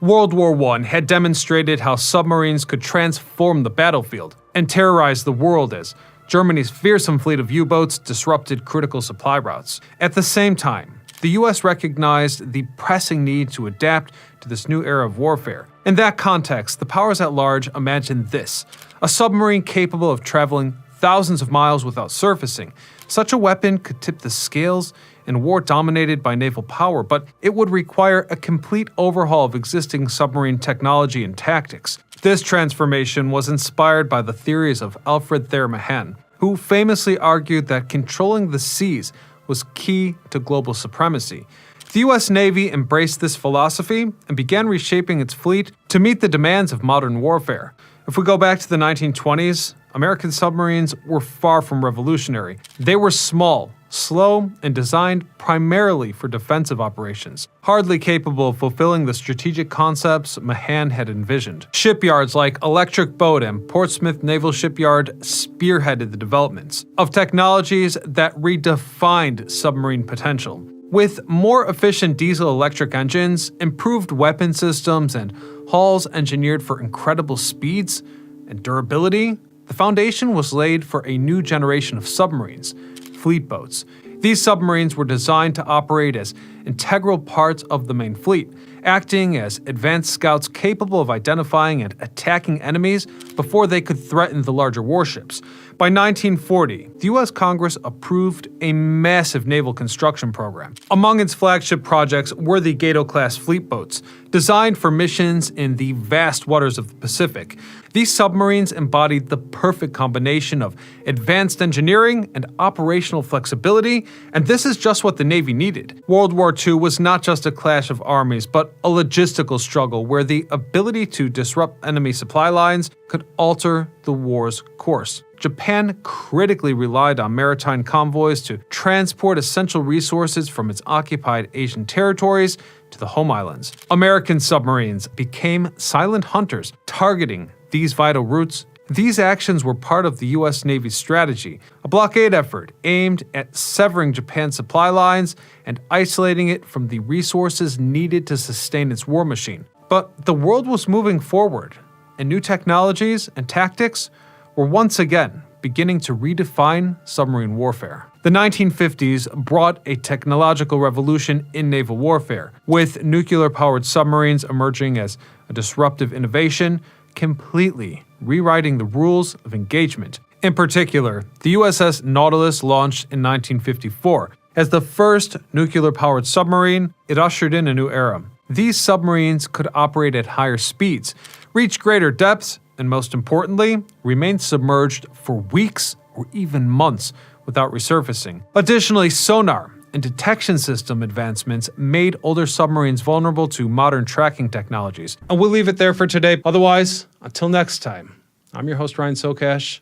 World War I had demonstrated how submarines could transform the battlefield and terrorize the world as Germany's fearsome fleet of U-boats disrupted critical supply routes. At the same time, the US recognized the pressing need to adapt to this new era of warfare. In that context, the powers at large imagined this: a submarine capable of traveling thousands of miles without surfacing. Such a weapon could tip the scales in a war dominated by naval power, but it would require a complete overhaul of existing submarine technology and tactics. This transformation was inspired by the theories of Alfred Thayer Mahan, who famously argued that controlling the seas was key to global supremacy. The US Navy embraced this philosophy and began reshaping its fleet to meet the demands of modern warfare. If we go back to the 1920s, American submarines were far from revolutionary. They were small, slow, and designed primarily for defensive operations, hardly capable of fulfilling the strategic concepts Mahan had envisioned. Shipyards like Electric Boat and Portsmouth Naval Shipyard spearheaded the developments of technologies that redefined submarine potential. With more efficient diesel-electric engines, improved weapon systems, and hulls engineered for incredible speeds and durability, the foundation was laid for a new generation of submarines, fleet boats. These submarines were designed to operate as integral parts of the main fleet, acting as advanced scouts capable of identifying and attacking enemies before they could threaten the larger warships. By 1940, the US Congress approved a massive naval construction program. Among its flagship projects were the Gato-class fleet boats, designed for missions in the vast waters of the Pacific. These submarines embodied the perfect combination of advanced engineering and operational flexibility, and this is just what the Navy needed. World War II was not just a clash of armies, but a logistical struggle where the ability to disrupt enemy supply lines could alter the war's course. Japan critically relied on maritime convoys to transport essential resources from its occupied Asian territories to the home islands. American submarines became silent hunters, targeting these vital routes. These actions were part of the US Navy's strategy, a blockade effort aimed at severing Japan's supply lines and isolating it from the resources needed to sustain its war machine. But the world was moving forward, and new technologies and tactics were once again beginning to redefine submarine warfare. The 1950s brought a technological revolution in naval warfare, with nuclear-powered submarines emerging as a disruptive innovation, completely rewriting the rules of engagement. In particular, the USS Nautilus launched in 1954. As the first nuclear-powered submarine, it ushered in a new era. These submarines could operate at higher speeds, reach greater depths, and most importantly, remain submerged for weeks or even months without resurfacing. Additionally, sonar and detection system advancements made older submarines vulnerable to modern tracking technologies. And we'll leave it there for today. Otherwise, until next time, I'm your host Ryan Socash,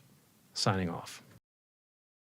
signing off.